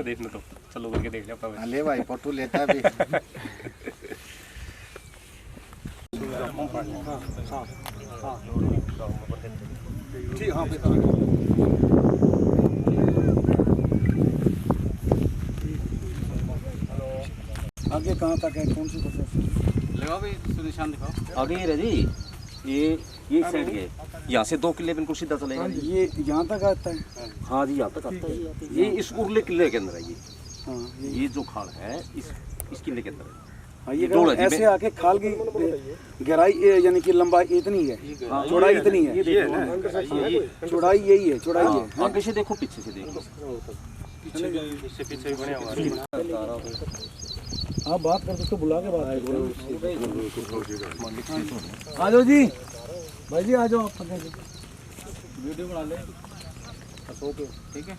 देखना तो चलो करके देख लिया अपना। ले भाई फोटो लेता भी। ठीक हाँ आगे कहाँ तक है, कौन सी प्रोसेस लगाओ भाई, निशान दिखाओ। आगे ये रही, ये साइड है, यहाँ से 2 किले बिल्कुल सीधा चलेगा। ये यहाँ तक आता है। हाँ जी, यहाँ तक आता है। ये इस उर्ले किले के अंदर है। ये हाँ ये जो खाल है इस किले के अंदर है। हाँ, ये ऐसे आके खाल की गहराई यानी कि लंबाई इतनी है, चौड़ाई इतनी है, चौड़ाई यही है, चौड़ाई है। आगे से देखो, पीछे से देखो, पीछे भी बने हुए आप बात कर सकते, बुला के बात आ जाओ जी, भाई जी आ जाओ। आप वीडियो बना ले, ठीक है।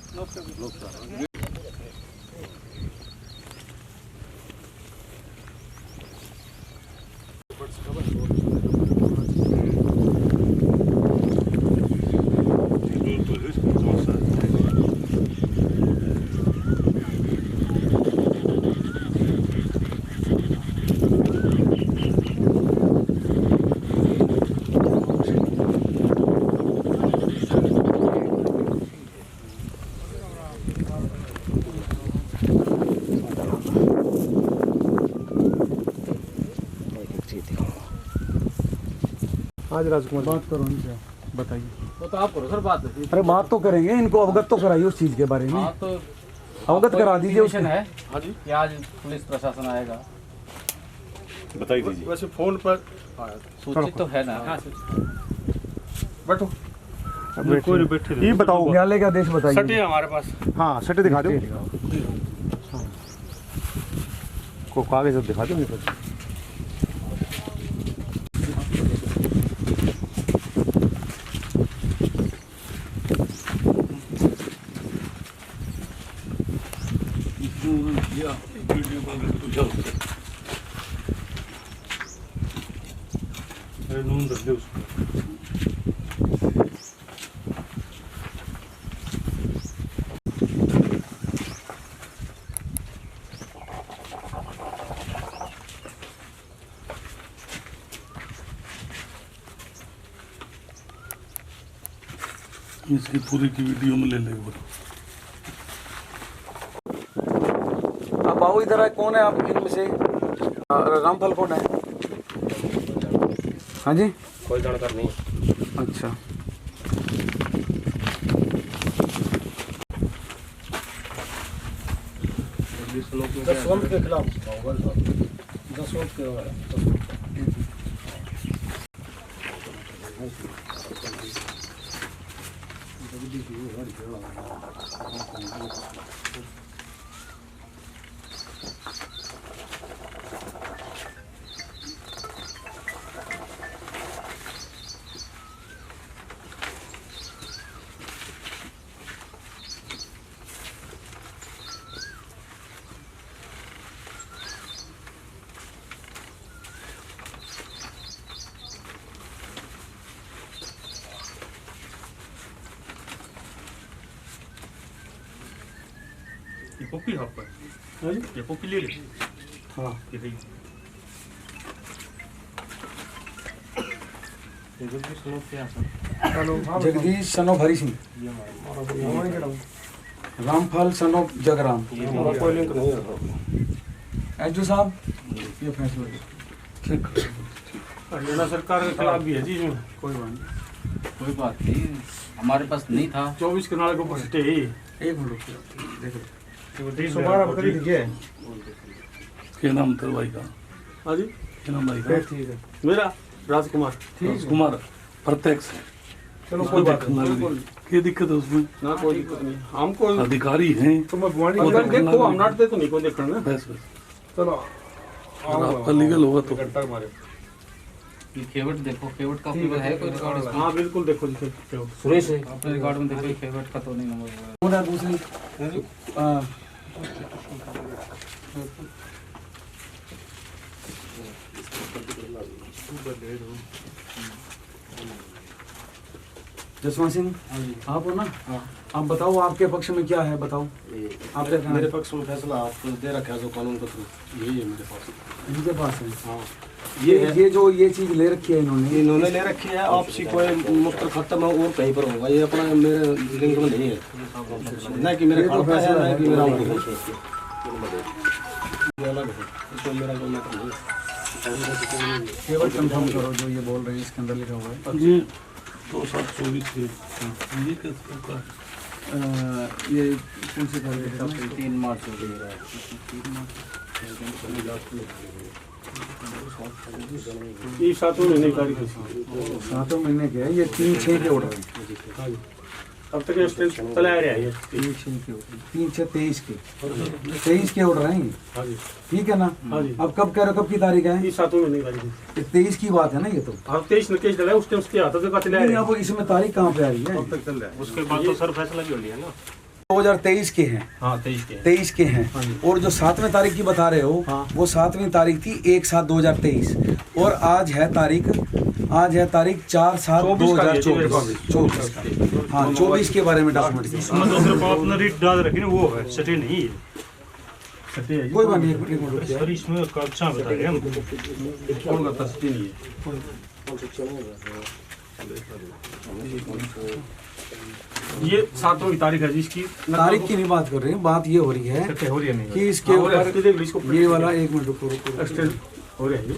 आज राजकुमार बात करो इनसे, बताइए। तो आप करो सर बात। अरे बात तो करेंगे, इनको अवगत तो कराइए उस चीज के बारे में। तो अवगत करा दीजिए उसने है। हाँ जी, कि आज पुलिस प्रशासन आएगा, बताइए दीजिए। वैसे फोन पर सूचित तो है ना। हाँ बैठो, कोई बैठे, ये बताओ न्यायालय का आदेश बताइए। सटे हमारे पास। हाँ सटे दिखा दो, को कागज दिखा दो। नून रख दे उसको। इसकी पूरी की वीडियो में ले लेंगे। अब आओ इधर आए, कौन है आप इनमें से? रामफल कौन है? हाँ जी, कोई जानकारी नहीं। अच्छा दसवंत के खिलाफ दसवंत के ये पप्पी है आपका? ये पप्पी ले ले। हाँ ये भाई Jagdish son of Hari Singh, Ramphal son of Jagram. कोई लिंक नहीं है। एसडीओ साहब ये फैसला हरियाणा सरकार के खिलाफ भी है जी इसमें। कोई बात नहीं, हमारे पास नहीं था। 24 कनाल को स्टे है। एक मिनट देख लो। क्या नाम था भाई का? हाँ जी, क्या नाम भाई का? ठीक है, मेरा राजकुमार। कुमार प्रत्यक्ष। चलो कोई बात नहीं। क्या दिक्कत है उसमें? ना कोई दिक्कत नहीं, हमको अधिकारी हैं। अगर देखो हम नाटते तो नहीं कोई देखना ना। बस बस, चलो आपका लीगल होगा तो। घंटा मारे। ये खेवट देखो, खेवट का पेपर है कोई रिकॉर्ड इसमें? हाँ बिल्कुल देखो जी, देखो। सुरेश है अपने रिकॉर्ड में देखो, खेवट का तो नहीं नंबर है। कौन है दूसरी? जसवंत सिंह आप हो ना? आप बताओ आपके पक्ष में क्या है, बताओ आप क्या कहना मेरे है? पक्ष में फैसला आपको दे रखा है जो कानून का थ्रू, यही है मेरे पास। इनके पास है हाँ, ये जो ये चीज ले रखी है इन्होंने ले रखी है। आपसी कोई मुफ्त खत्म है और कहीं पर होगा, ये अपना मेरे लिंक में नहीं है, ना कि मेरे ये तो खाल का है, फैसला ना है। कि मेरा उनको है। ये अलग है, इसमें मेरा कोई मतलब नहीं है। केवल कंफर्म करो जो ये बोल रहे हैं इसके अंदर लिखा हुआ है। ये 2724 है। ये कैसे होगा? ये कौन सी तारीख है? 3 मार्च को देगा। ये 7वें महीने की तारीख है। 7वें महीने के है ये 3/6 के ऑर्डर है। अब तक ये स्टेज चला आ रहा है ये। 3/6 के 3/6/23 के 23 के ऑर्डर हैं ये। हाँ जी, ठीक है ना? हाँ जी। अब कब कह रहे हो, कब की तारीख है? ये 7वें महीने की तारीख है। ये 23 की बात है ना ये तो। अब 23 ने केस डला, उस टाइम उसके हाथों से का चला आ नहीं, रहा है। अब इसमें तारीख कहाँ पे आ रही है? अब तक चल रहा है, उसके बाद तो सर फैसला भी हो लिया ना। 2023 के हैं। हाँ, 23 के 23 के हैं। और जो 7वें तारीख की बता रहे हो वो 7वीं तारीख थी 1/7/2023 और आज है तारीख 4/7/2024 का। हाँ, 24 के बारे में डॉक्यूमेंट मतलब सिर्फ आपने रीड डाल रखी ना, वो है सटे नहीं है। सटे है कोई बात नहीं, एक मिनट रुकिए। सर इसमें कक्षा बता रहे हैं हमको कौन करता सटे नहीं है। ये 7वें तारीख है जिसकी तारीख की नहीं बात कर रहे हैं, बात ये हो रही है सटे हो रही है नहीं कि इसके ऊपर ये वाला, एक मिनट रुको एक्सटेंड हो रहा है ये।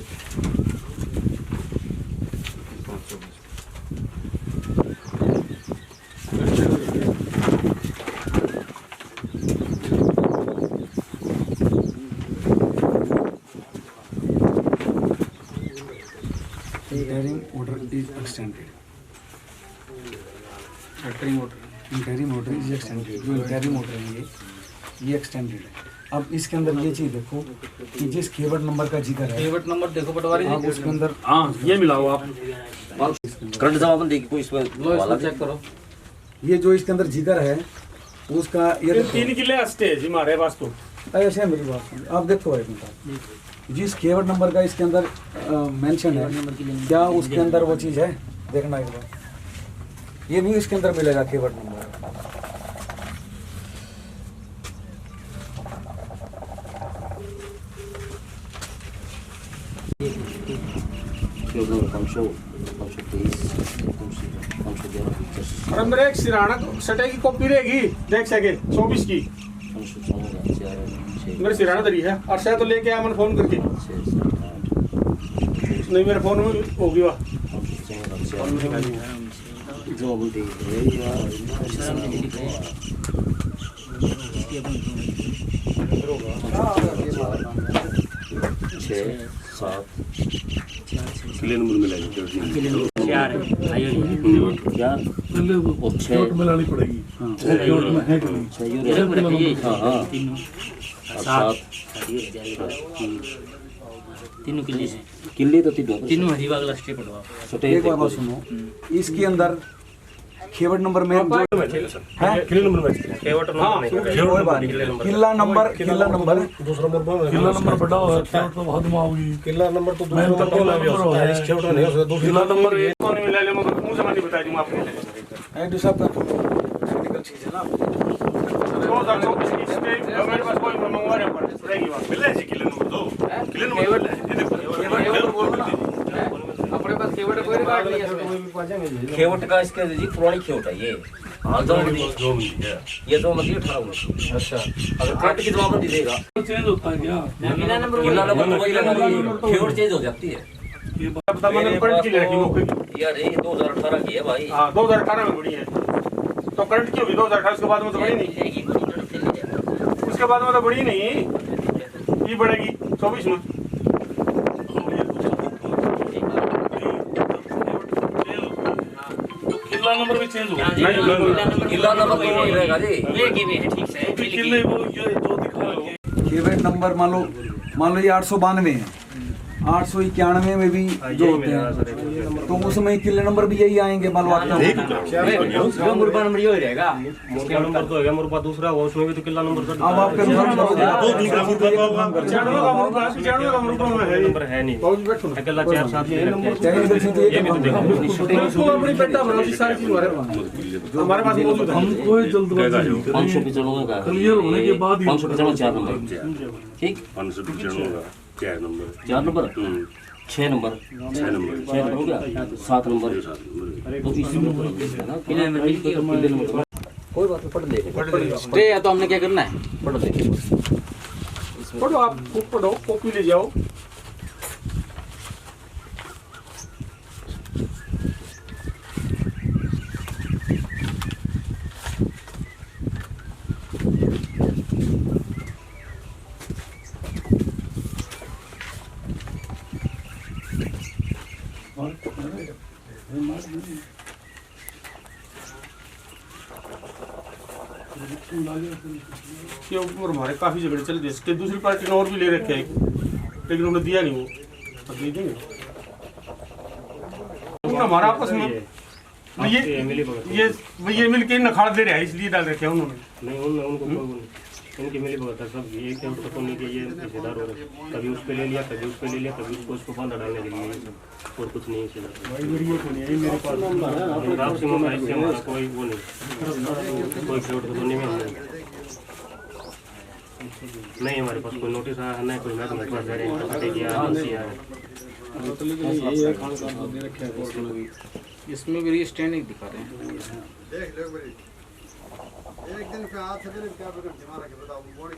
Interim order is extended. Interim order is extended. जो इंटरिम ऑर्डर है ये एक्सटेंडेड है। अब इसके अंदर ये चीज देखो कि जिस कीवर्ड नंबर का जिक्र है, कीवर्ड नंबर देखो पटवारी आप उसके अंदर हाँ, ये मिलाओ आप। करंट जमाबंद देखिए कोई इसमें लो इसको चेक करो। ये जो इसके अंदर जिक्र है उसका ये देखो। 3 किले स्टेज हमारे पास तो ऐसे है, मेरी बात सुनिए, आप देखो एक मिनट। जिस कीवर्ड नंबर का इसके अंदर मेंशन है, क्या उसके अंदर वो चीज़ है? देखना एक बार। ये नहीं इसके अंदर मिलेगा कीवर्ड नंबर। और अंदर एक सिराना सटे की कॉपी रहेगी, देख सके 24 की मेरे सिराना दरी है। और शायद तो लेके आया, मैंने फोन करके नहीं, मेरे फोन में होगी वह किले नंबर मिलेगा पहले वो नोट मिलानी पड़ेगी। नोट में है कि नहीं? तीनों किले से किले तो तीनों हरीबाग लास्ट पड़वा। एक बात सुनो, इसके अंदर कीवर्ड नंबर में जो है किले नंबर में कोई बात नहीं। किला नंबर दूसरा नंबर किला नंबर बड़ा हो तो बहुत मांगी। किला नंबर तो मैं तो दूसरा नंबर हो है। नहीं हो सकता। किला नंबर कौन मिला ले, मगर मुंह जमा नहीं बता दूंगा आपको। एडू साहब का टेक्निकल चीज है ना। 2024 की स्टेज गवर्नमेंट पास कोई मंगवा रहे पर रहेगी बात। मिले जी किले नंबर 2 किले नंबर ये देखो अपने पास कीवर्ड कोई रिकॉर्ड नहीं है इसमें। खेवट का इसके जी पुरानी खेवट है ये। हाँ, ये 1819। अच्छा, अगर करंट की जमाबंदी देगा चेंज होता है क्या? किला नंबर किला नंबर तो वही लगा, खेवट चेंज हो जाती है। ये पता मैंने करंट की लड़की मौके की। यार ये 2018 की है भाई। हाँ, 2018 में बड़ी है तो करंट की होगी 2018। उसके बाद में तो बड़ी नहीं, उसके बाद में तो बड़ी नहीं, ये बढ़ेगी 24 में। किला नंबर भी चेंज होगा। किला नंबर तो वही रहेगा जी। ठीक से किले वो ये जो दिखा रहे हैं। कीवर्ड नंबर मान लो ये 892 है। 891 में भी जो होते हैं तो उसमें किले नंबर भी यही आएंगे मालूम जो मुर्गा नंबर ये रहेगा। मुर्गा नंबर तो है, मुर्गा दूसरा हुआ उसमें भी तो किला नंबर का अब आप नंबर है नहीं, अकेला 4-7 ले रखे हमारे पास मौजूद है। हमको जल्दबाजी 595 का क्लियर होने के बाद ही 595 4 नंबर ठीक 595 का 4 नंबर 4 नंबर 6 नंबर 6 नंबर हो गया 7 नंबर तो इसी में है ना किले में मिल के किले नंबर कोई बात नहीं पढ़ लेंगे स्टे या तो हमने क्या करना है पढ़ लेंगे पढ़ो, आप खुद पढ़ो, कॉपी ले जाओ। ये ऊपर हमारे काफी झगड़े चल रहे थे, दूसरी पार्टी ने और भी ले रखे हैं लेकिन उन्होंने दिया नहीं, वो अब दे देंगे हमारा आपस में। ये मिल के नखाड़ दे रहे हैं इसलिए डाल रखे हैं उन्होंने। नहीं उनको इनकी मिली भगत है सब, एक के ऊपर नहीं कि ये रिश्तेदार हो रहे, कभी उस पे ले लिया, कभी उस पे ले लिया, कभी उसको बांधा डालने के लिए, और कुछ नहीं है मेरे पास कोई वो नहीं, कोई फ्रॉड तो नहीं है नहीं, हमारे पास कोई नोटिस आया नहीं, कोई मैं तुम्हारे पास जा रहे हैं। इसमें भी रीस्टैंडिंग दिखा रहे हैं। एक दिन पे हाथ से क्या दिमाग के बताओ बॉडी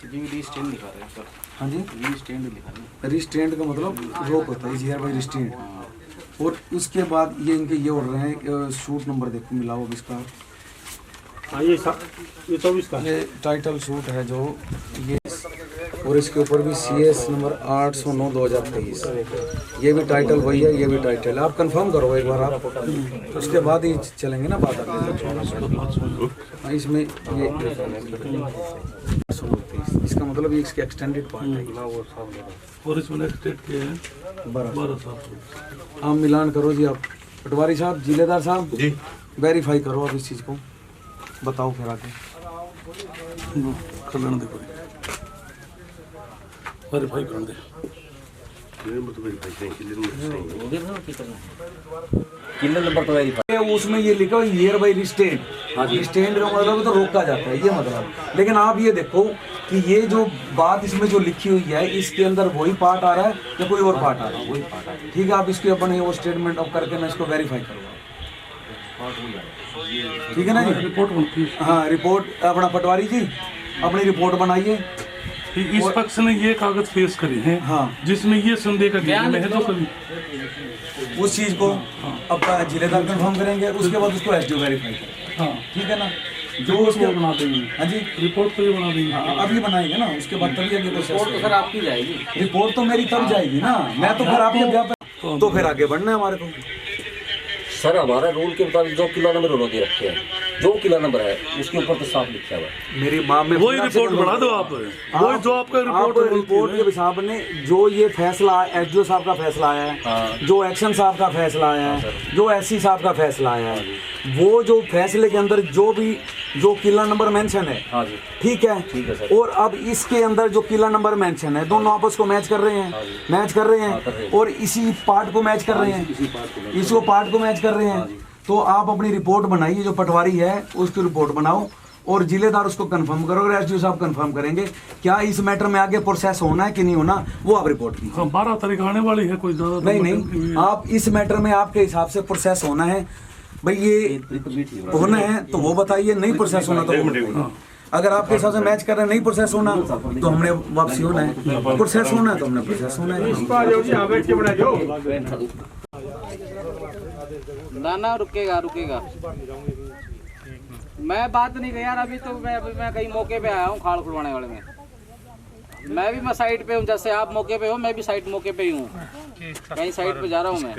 जी रीस्टैंड दिखा रहे हैं सर। हाँ जी रीस्टैंड दिखा रहे हैं। रिस्ट्रेंट का मतलब रोक होता है, हियर बाय रिस्ट्रेंट। और उसके बाद ये इनके ये उड़ रहे हैं शूट नंबर देखो मिलाओ अब इसका। हाँ ये 24 का ये टाइटल शूट है जो ये, और इसके ऊपर भी CS नंबर 809/2023। ये भी टाइटल वही है, ये भी टाइटल है। आप कंफर्म करो एक बार आप, उसके बाद ही चलेंगे ना बात आगे। इसमें ये इसका मतलब ये इसके एक्सटेंडेड पार्ट है। और इसमें नेक्स्ट डेट क्या है 12 साल। आप मिलान करो जी, आप पटवारी साहब, जिलेदार साहब जी, वेरीफाई करो आप इस चीज़ को, बताओ फिर आगे कल्याण देखो वेरीफाई कर दे। किले नंबर तो वेरीफाई उसमें ये लिखा हुआ हियर बाय रिस्टेंट। रिस्टेंट का मतलब तो रोका जाता है ये मतलब। लेकिन आप ये देखो कि ये जो बात इसमें जो लिखी हुई है इसके अंदर वही पार्ट आ रहा है या कोई और पार्ट आ रहा है? वही पार्ट आ रहा है। ठीक है, आप इसके अपने वो स्टेटमेंट ऑफ करके मैं इसको वेरीफाई करूँगा। ठीक है ना जी? रिपोर्ट बनती है। हाँ रिपोर्ट अपना पटवारी जी अपनी रिपोर्ट बनाइए। इस पक्ष ने ये कागज पेश करे हैं हाँ जिसमें ये संदेह का ज्ञान है तो कभी उस चीज़ को अब जिलेदार कंफर्म करेंगे, उसके बाद उसको SDO वेरीफाई करेंगे। हाँ ठीक है ना, जो जो उसके बना देंगे। हाँ जी रिपोर्ट तो ये बना देंगे। अभी बनाएंगे ना, उसके बाद तभी आगे रिपोर्ट तो सर आपकी जाएगी। रिपोर्ट तो मेरी तब जाएगी ना, मैं तो फिर आपके ब्याह पे तो फिर आगे बढ़ना है हमारे को। सर हमारा रूल के मुताबिक जो किला नंबर उन्होंने दे रखे हैं, जो किला नंबर है उसके ऊपर तो साफ लिखा हुआ है। मेरी माँ में वही रिपोर्ट बना दो आप, वही जो आपका रिपोर्ट के हिसाब ने जो ये फैसला SDO साहब का फैसला आया है, जो एक्शन साहब का फैसला आया है, जो SC साहब का फैसला आया है, वो जो फैसले के अंदर जो किला नंबर मेंशन है, ठीक है सर। और अब इसके अंदर जो किला नंबर मेंशन है दोनों आपस को मैच कर रहे हैं, और इसी पार्ट को मैच कर रहे हैं, इसको पार्ट को मैच कर रहे हैं। तो आप अपनी रिपोर्ट बनाइए, जो पटवारी है उसकी रिपोर्ट बनाओ और जिलेदार उसको कंफर्म करो। अगर SDO साहब कंफर्म करेंगे क्या इस मैटर में आगे प्रोसेस होना है कि नहीं होना, वो आप रिपोर्ट कीजिए। 12 तारीख आने वाली है, कोई ज्यादा नहीं, आप इस मैटर में आपके हिसाब से प्रोसेस होना है भाई, ये होना है तो वो बताइए, नहीं प्रोसेस होना तो वो बताइए। अगर आपके हिसाब से मैच कर रहे हैं नहीं प्रोसेस होना तो हमने वापसी होना है, प्रोसेस होना है तो हमने प्रोसेस होना है। ना रुकेगा मैं बात नहीं कर यार, अभी तो मैं कहीं मौके पे आया हूँ खाड़ खुलवाने वाले में। मैं साइड पे हूँ, जैसे आप मौके पे हो मैं भी साइड मौके पे ही हूँ, कहीं साइड पे जा रहा हूँ मैं।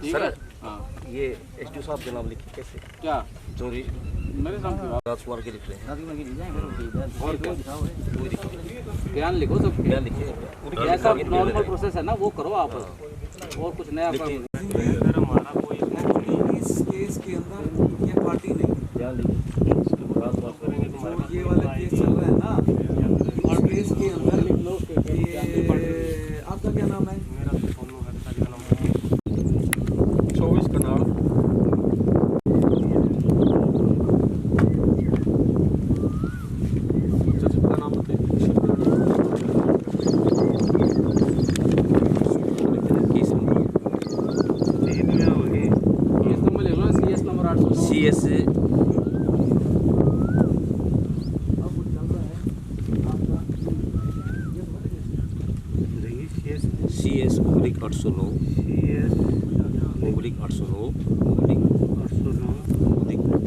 ठीक है हाँ। ये SDO साहब के नाम लिखी कैसे? क्या जो मेरे सामने की बात। राजकुमार के लिख रहे हैं और क्या बयान लिखो सब, बयान लिखिए ऐसा नॉर्मल प्रोसेस है ना वो करो आप, और कुछ नया इस केस के अंदर ये पार्टी नहीं, बयान लिखिए जो ये वाला केस चल रहा है ना, इस केस के अंदर ये आपका क्या नाम है? 24 कनाल का नाम बताइए। केस नंबर केस नंबर ले लो, CS नंबर 800। CS /809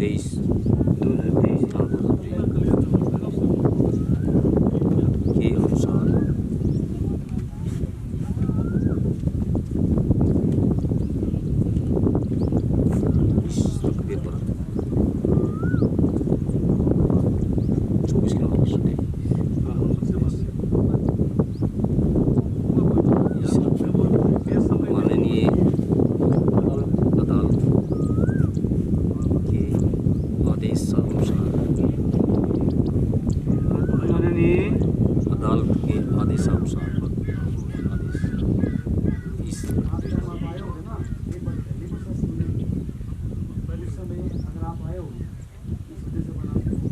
/809/23 के अनुसार इस रकबे पर 24 किलोमीटर से माननीय अदालत के आदेशानुसार अदालत के आदेशानुसार इस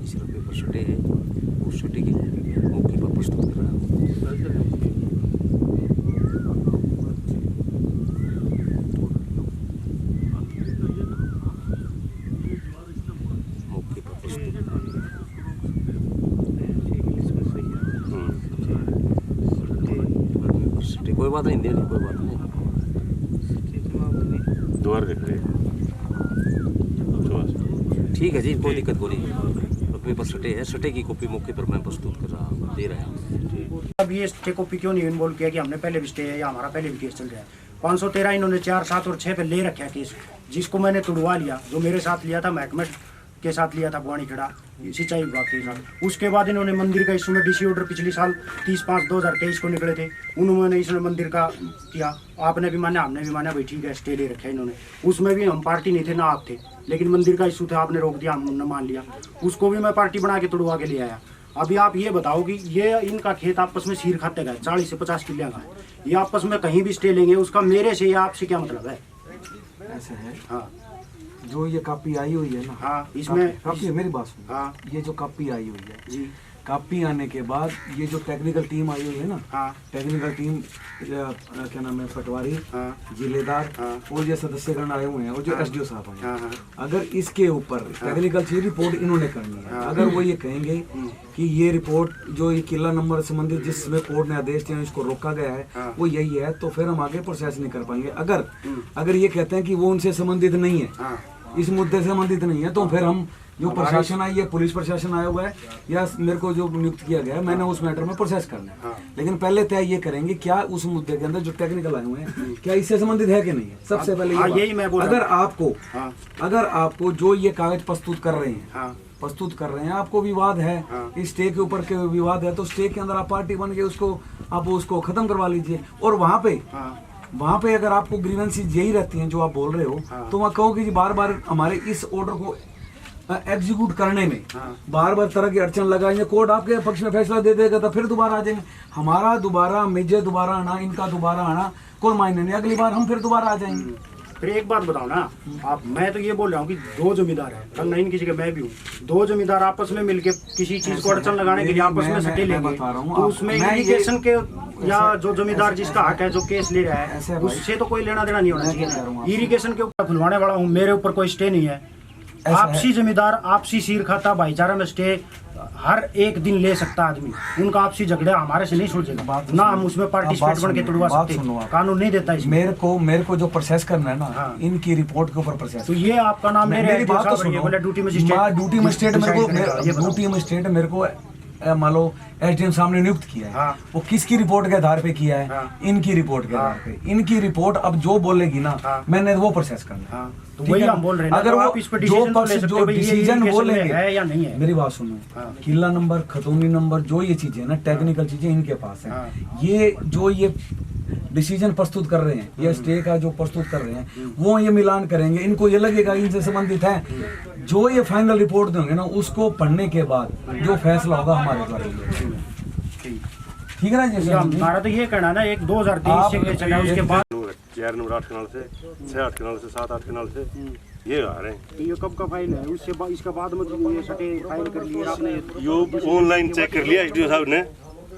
इस रकबे पर सटे है, उस सटे की मौके पर प्रस्तुत कर रहा हूँ। मौके पर प्रस्तुत सटे कोई बात नहीं, दे दी कोई बात नहीं। द्वार देख रहे ठीक है जी, कोई दिक्कत कोई नहीं। रकबे पर सटे है, सटे की कॉपी मौके पर मैं प्रस्तुत कर रहा हूँ, दे रहा हूँ। अब ये स्टे कॉपी क्यों नहीं इन्वॉल्व किया कि हमने पहले भी स्टे है या हमारा पहले भी केस चल रहा है। 513 इन्होंने 4, 7 और 6 पे ले रखा है केस, जिसको मैंने तुड़वा लिया, जो मेरे साथ लिया था महकमे के साथ लिया था बुआनी खड़ा सिंचाई विभाग के साथ। उसके बाद इन्होंने मंदिर का इशू में डीसी ऑर्डर पिछले साल 30/5/2023 को निकले थे, उन्होंने इसमें मंदिर का किया, आपने भी माना हमने भी माना, भाई ठीक है स्टे ले रखा है इन्होंने। उसमें भी हम पार्टी नहीं थे ना आप थे, लेकिन मंदिर का इशू था, आपने रोक दिया, हमने मान लिया, उसको भी मैं पार्टी बना के तुड़वा के ले आया। अभी आप ये बताओ कि ये इनका खेत आपस में सीर खाते गए 40 से 50 किले का है, ये आपस में कहीं भी स्टे लेंगे, उसका मेरे से या आपसे क्या मतलब है? ऐसे है हाँ जो ये कॉपी आई हुई है ना, हाँ इसमें कॉपी मेरी बात सुनो, हाँ ये जो कॉपी आई हुई है, जी कॉपी आने के बाद ये जो टेक्निकल टीम आई हुई है ना, हाँ टेक्निकल टीम क्या नाम है, पटवारी, हाँ जिलेदार हाँ और जो सदस्यगण आए हुए हैं और जो हाँ। SDO साहब आए हैं, हाँ हाँ अगर इसके ऊपर टेक्निकल चीज रिपोर्ट इन्होंने करनी है, हाँ। अगर वो ये कहेंगे कि ये रिपोर्ट जो ये किला नंबर संबंधित जिसमें कोर्ट ने आदेश दिया इसको रोका गया है हाँ। वो यही है, तो फिर हम आगे प्रोसेस नहीं कर पाएंगे। अगर ये कहते हैं कि वो उनसे संबंधित नहीं है, हाँ इस मुद्दे से संबंधित नहीं है, तो फिर हम जो प्रशासन आई है, पुलिस प्रशासन आया हुआ है या मेरे को जो नियुक्त किया गया है, मैंने उस मैटर में प्रोसेस करना है। हाँ। लेकिन पहले तय ये करेंगे क्या उस मुद्दे के अंदर जो टेक्निकल आए हुए हैं क्या इससे संबंधित है कि नहीं है, सबसे पहले हाँ, ये बात। यही मैं बोल रहा अगर आपको जो ये कागज प्रस्तुत कर रहे हैं, हाँ आपको विवाद है, हाँ। इस स्टे के ऊपर के विवाद है, तो स्टे के अंदर आप पार्टी बन के उसको खत्म करवा लीजिए। और वहाँ पे अगर आपको ग्रीवेंसेस यही रहती हैं जो आप बोल रहे हो, हाँ। तो वहाँ कहो कि जी बार हमारे इस ऑर्डर को एग्जीक्यूट करने में हाँ। बार तरह की अड़चन लगाएंगे, कोर्ट आपके पक्ष में फैसला दे देगा तो फिर दोबारा आ जाएंगे। हमारा दोबारा मुझे दोबारा आना, इनका दोबारा आना कोई मायने नहीं, अगली बार हम फिर दोबारा आ जाएंगे। फिर एक बात बताओ ना आप, मैं तो ये बोल रहा हूँ कि दो जमींदार है, कल नहीं किसी के मैं भी हूँ, दो जमींदार आपस में मिलके किसी चीज को अड़चन लगाने के लिए आपस में सटे लेंगे, तो उसमें इंडिकेशन के या जो जमींदार जिसका हक है जो केस ले रहा है उससे तो कोई लेना देना नहीं होना चाहिए। इरिगेशन के ऊपर खुलवाने वाला हूँ, मेरे ऊपर कोई स्टे नहीं है। आपसी जमींदार, आपसी सिर खाता भाईचारा में स्टे हर एक दिन ले सकता आदमी, उनका आपसी झगड़ा हमारे से नहीं सुलझेगा ना, हम उसमें पार्टिसिपेट बन के तुड़वा सकते, कानून नहीं देता इसमें। मेरे को जो प्रोसेस करना है ना, हाँ। इनकी रिपोर्ट के ऊपर प्रोसेस। तो ये आपका नाम मेरे मेरी बात तो सुनो, ड्यूटी ड्यूटी मजिस्ट्रेट मेरे को मान लो एसडीएम साहब ने नियुक्त किया है, हाँ। वो किसकी रिपोर्ट के आधार पे किया है? हाँ। इनकी रिपोर्ट के आधार पे। इनकी रिपोर्ट अब जो बोलेगी ना, हाँ। मैंने वो प्रोसेस करना है। हाँ, तो ठीक वही है ना? हम बोल रहे हैं ना, अगर तो वो आप इस पे जो डिसीजन तो ले सकते जो हो भाई, ये डिसीजन irrigation में बोलेंगे, है या नहीं है। मेरी बात सुनो, हाँ। किला नंबर, खतौनी नंबर, जो ये चीजें ना टेक्निकल चीजें इनके पास है। हाँ। ये जो ये डिसीजन प्रस्तुत कर रहे हैं, ये स्टे का जो प्रस्तुत कर रहे हैं, वो ये मिलान करेंगे। इनको ये लगेगा इनसे संबंधित है, जो ये फाइनल रिपोर्ट देंगे ना, उसको पढ़ने के बाद जो फैसला होगा हमारे द्वारा लिया जाएगा। ठीक है ना जी? हमारा तो ये कहना है ना, एक 2023 से चला उसके बाद 4 नंबर 8 कनाल से 6-8 कनाल से 7-8 कनाल से ये आ रहे हैं। ये कब का फाइल है? उससे इसका बाद में ये सटे फाइल कर लिए आपने? यो ऑनलाइन चेक कर लिया एसडीओ साहब ने।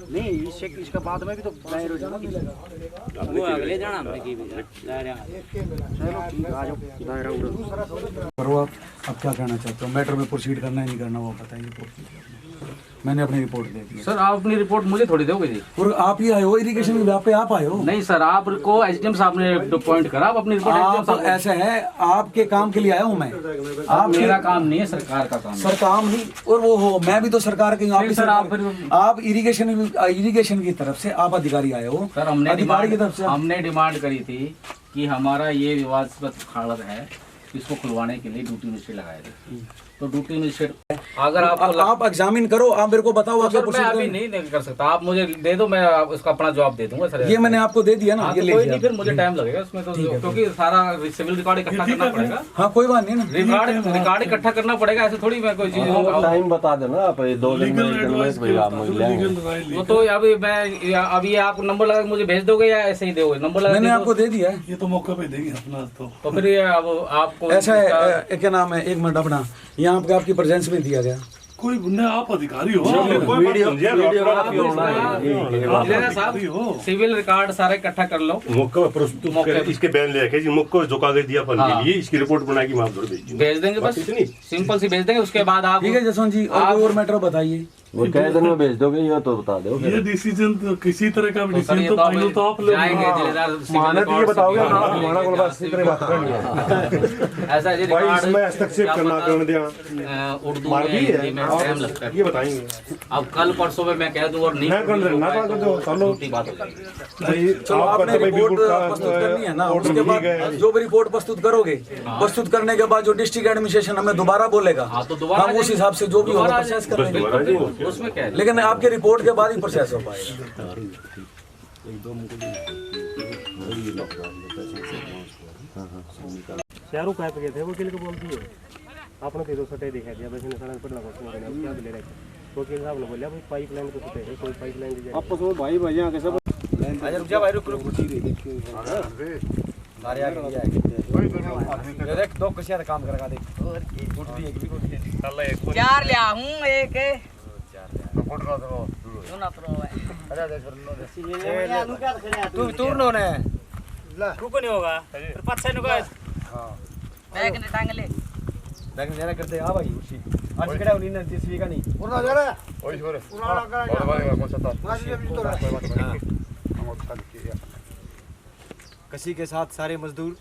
नहीं, इससे इसका बाद में भी तो दायर हो जाना। वो अगले जाना हमने की भी दायरा। चलो ठीक है, आ जाओ दायरा उधर। करो आप। अब क्या कहना चाहते हो? मैटर में प्रोसीड करना है नहीं करना वो बताइए। प्रोसीड करना है। मैंने अपनी रिपोर्ट दे दी है। सर आप अपनी रिपोर्ट मुझे थोड़ी दोगे जी? और आप ही आए हो इरिगेशन विभाग पे, आप आए हो। नहीं सर, आपको एसडीएम साहब ने पॉइंट करा, आप अपनी रिपोर्ट एसडीएम आप साहब ऐसा है, आपके काम के लिए आया हूँ मैं। आप मेरा काम नहीं है, सरकार का काम है। सर काम नहीं, और वो हो, मैं भी तो सरकार के हूँ। नहीं सर, आप इरिगेशन की तरफ से आप अधिकारी आए हो। सर हमने अधिकारी की तरफ से हमने डिमांड करी थी कि हमारा ये विवादास्पद खाड़ है, इसको खुलवाने के लिए ड्यूटी मजिस्ट्रेट लगाए थे। तो ड्यूटी मजिस्ट्रेट अगर आप एग्जामिन करो, आप मेरे को बताओ। तो आगे सर मैं अभी प्रोसीड नहीं कर सकता, आप मुझे दे दो, मैं उसका अपना जवाब दे दूंगा सर। ये मैंने आपको दे दिया ना, हाँ, ये तो ले कोई लिया। नहीं, फिर मुझे टाइम लगेगा उसमें तो, क्योंकि सारा सिविल रिकॉर्ड इकट्ठा करना पड़ेगा। हाँ कोई बात नहीं ना। रिकॉर्ड इकट्ठा करना पड़ेगा, ऐसे थोड़ी मैं कोई चीज टाइम बता देना आप, 2 दिन में वो तो अभी मैं अभी आप नंबर लगा के मुझे भेज दोगे या ऐसे ही दोगे? नंबर लगा मैंने आपको दे दिया है। ये तो मौका पे देंगे अपना तो तो फिर ये अब आपको ऐसा है, क्या नाम है, एक मिनट अपना यहाँ पे आपकी प्रेजेंस में दिया गया। कोई गुंडा, आप अधिकारी हो, सिविल रिकॉर्ड सारे इकट्ठा कर लो, मौका प्रस्तुत कर, इसके बयान लेके जी मौका जो कागज दिया अपन के लिए, इसकी रिपोर्ट बनाएगी माफ कर देगी, भेज देंगे बस, इतनी सिंपल सी भेज देंगे। उसके बाद आप ठीक है जसवंत जी, और मैटर बताइए। वो कह दिन में भेज दोगे ये तो बता दो। ये डिसीजन तो किसी तरह का भी तो सर, डिसीजन ये तो तो फाइनल तो आप लोग जाएंगे जिलेदार सिविल रिकॉर्ड ये बताओगे से- हमारा कोई बात इसी तरह बात करनी है ऐसा जी भाई, रिकॉर्ड इसमें हस्तक्षेप क्या करना पता, करने दिया उर्दू मार में भी हिंदी में है टाइम लगता है। ये बताएंगे अब कल परसों में मैं कह दूं और नहीं ना कर देना, ना कर दो, चलो। झूठी बात हो जाएगी। चलो आपने रिपोर्ट प्रस्तुत करनी है ना, उसके बाद जो भी रिपोर्ट प्रस्तुत करोगे, प्रस्तुत करने के बाद जो डिस्ट्रिक्ट एडमिनिस्ट्रेशन हमें दोबारा बोलेगा, हाँ, तो दोबारा हम उस हिसाब से जो भी होगा प्रोसेस करेंगे। बिल्कुल, उसमें क्या है? लेकिन आपके रिपोर्ट के बाद ही प्रोसेस हो पाएगा। चारों कह पे गए थे, वकील को बोलती है आपने तो सटे दिखा दिया, वैसे निशान पड़ना कुछ नहीं करना, क्या ले रहे थे वकील साहब ने बोला भाई पाइपलाइन तो सटे है, कोई पाइपलाइन दी जाए आपस में भाई भाई आके सब रुक जा भाई, रुक रुक। देख दो कसिया काम करेगा, देख चार लिया हूँ एक तू ने रुको नहीं होगा, फिर 5-6 नुका बैग ने टांग ले लेकिन जरा करते आ भाई उसी आज केड़ा उनी ने तीसरी का नहीं उड़ा जा रहा है उड़ा लगा कसी के साथ सारे मजदूर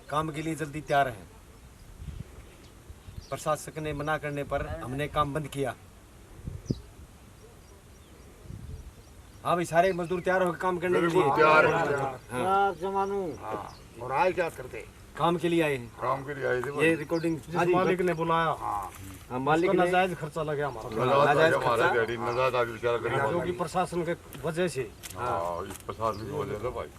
काम के लिए जल्दी तैयार हैं। प्रशासक ने मना करने पर हमने काम बंद किया। हाँ भाई, सारे मजदूर तैयार होकर काम करने के लिए तैयार जमानू और आए क्या करते काम के लिए आए हैं। काम के लिए आए थे ये रिकॉर्डिंग मालिक ने बुलाया। हाँ, मालिक ने नाजायज खर्चा लगा हमारा, नाजायज हमारा खर्चा। गाड़ी नजायज आगे बेचारा गरीब जो कि प्रशासन के वजह से हाँ इस प्रसाद की वजह से भाई